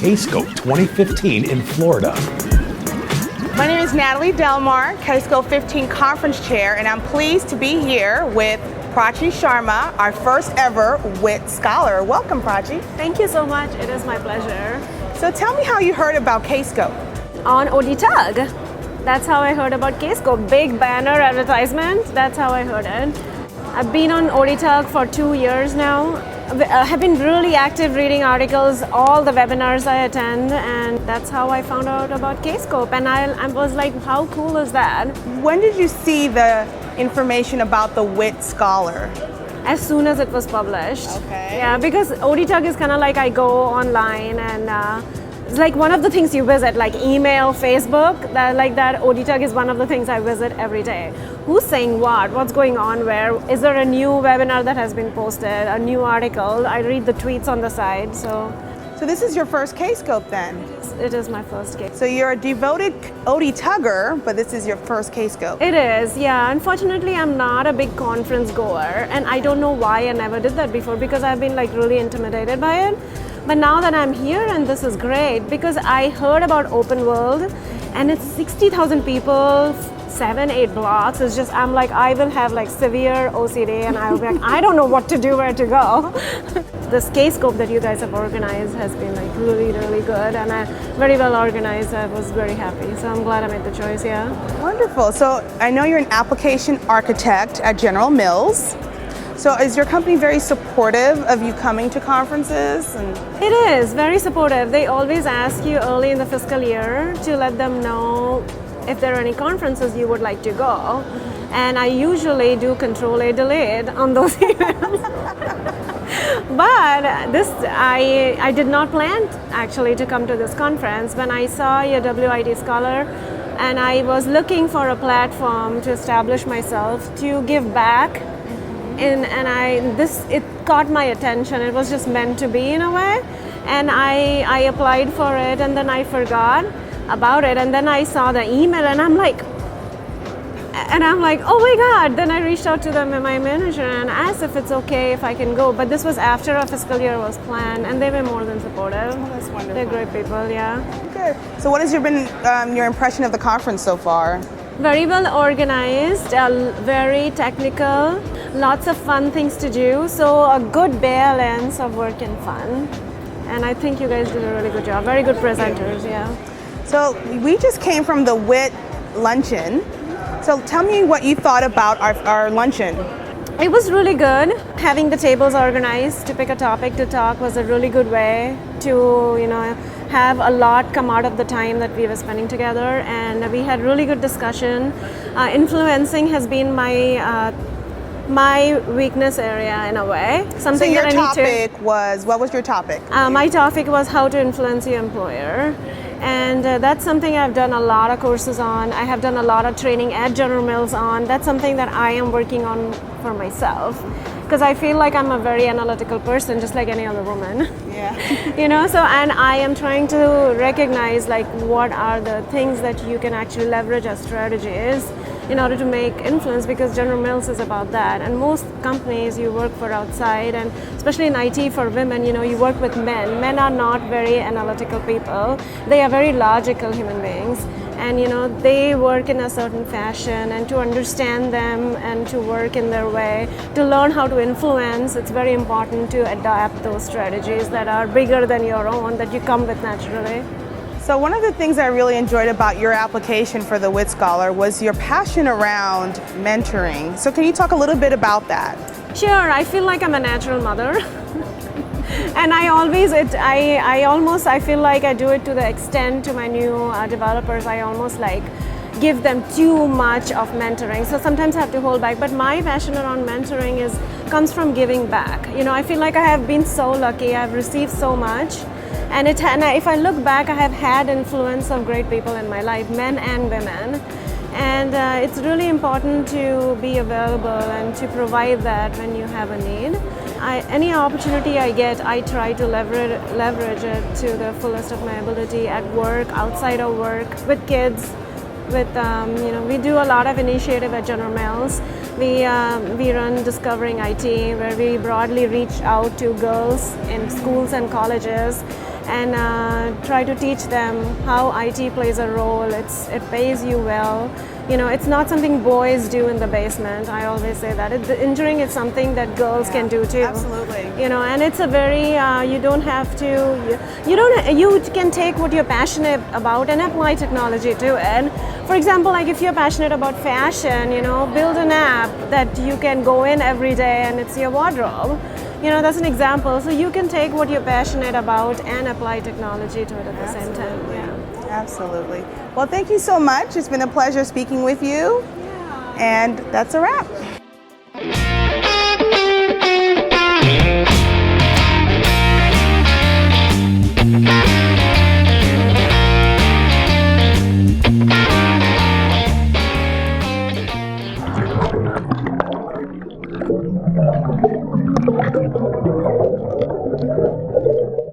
K-Scope 2015 in Florida. My name is Natalie Delemar, K-Scope 15 Conference Chair, and I'm pleased to be here with Praci Sharma, our first ever WIT Scholar. Welcome, Praci. Thank you so much. It is my pleasure. So tell me how you heard about K-Scope. On ODTUG. That's how I heard about K-Scope. Big banner advertisement. That's how I heard it. I've been on ODTUG for 2 years now. I have been really active reading articles, all the webinars I attend, and that's how I found out about K-Scope. And I was like, how cool is that? When did you see the information about the WIT Scholar? As soon as it was published. Okay. Yeah, because ODTUG is kind of like I go online and it's like one of the things you visit, like email, Facebook, that ODTUG is one of the things I visit every day. Who's saying what? What's going on where? Is there a new webinar that has been posted, a new article? I read the tweets on the side, so this is your first K-Scope then? it is my first K-Scope. So you're a devoted ODTUGger, but this is your first K-Scope. It is, yeah. Unfortunately, I'm not a big conference goer, and I don't know why I never did that before because I've been like really intimidated by it. But now that I'm here, and this is great because I heard about Open World and it's 60,000 people, 7-8 blocks. It's just, I'm like, I will have like severe OCD and I'll be like, I don't know what to do, where to go. This K-Scope that you guys have organized has been like really, really good and very well organized. I was very happy. So I'm glad I made the choice, yeah. Wonderful. So I know you're an application architect at General Mills. So is your company very supportive of you coming to conferences? It is very supportive. They always ask you early in the fiscal year to let them know if there are any conferences you would like to go. And I usually do Control A Delayed on those emails. But I did not plan actually to come to this conference. When I saw your WIT Scholar and I was looking for a platform to establish myself, to give back, it caught my attention. It was just meant to be in a way, and I applied for it, and then I forgot about it, and then I saw the email, and I'm like, oh my God! Then I reached out to my manager and asked if it's okay if I can go. But this was after a fiscal year was planned, and they were more than supportive. Oh, that's wonderful. They're great people, yeah. Good. So, what has been your impression of the conference so far? Very well organized, very technical, lots of fun things to do, so a good balance of work and fun. And I think you guys did a really good job. Very good presenters, yeah. So we just came from the WIT luncheon. So tell me what you thought about our luncheon. It was really good. Having the tables organized to pick a topic to talk was a really good way to, have a lot come out of the time that we were spending together, and we had really good discussion. Influencing has been my weakness area in a way. Something so your topic was, what was your topic? My topic was how to influence your employer. And that's something I've done a lot of courses on. I have done a lot of training at General Mills on. That's something that I am working on for myself. Because I feel like I'm a very analytical person, just like any other woman. Yeah. And I am trying to recognize like what are the things that you can actually leverage as strategies in order to make influence, because General Mills is about that. And most companies you work for outside, and especially in IT for women, you work with men. Men are not very analytical people. They are very logical human beings. And they work in a certain fashion, and to understand them and to work in their way, to learn how to influence, it's very important to adapt those strategies that are bigger than your own, that you come with naturally. So one of the things I really enjoyed about your application for the WIT Scholar was your passion around mentoring. So can you talk a little bit about that? Sure, I feel like I'm a natural mother. And I feel like I do it to the extent to my new developers. I almost like give them too much of mentoring. So sometimes I have to hold back. But my passion around mentoring comes from giving back. I feel like I have been so lucky. I've received so much. And if I look back, I have had influence of great people in my life, men and women. And it's really important to be available and to provide that when you have a need. Any opportunity I get, I try to leverage it to the fullest of my ability at work, outside of work, with kids. We do a lot of initiative at General Mills. We run Discovering IT, where we broadly reach out to girls in schools and colleges and try to teach them how IT plays a role. It pays you well. You know, it's not something boys do in the basement. I always say that. The engineering is something that girls can do too. Absolutely. You know, and it's a very, you don't have to, you can take what you're passionate about and apply technology to it. And for example, like if you're passionate about fashion, you know, build an app that you can go in every day and it's your wardrobe. You know, that's an example. So you can take what you're passionate about and apply technology to it at the same time. Yeah. Absolutely. Well, thank you so much. It's been a pleasure speaking with you. And that's a wrap.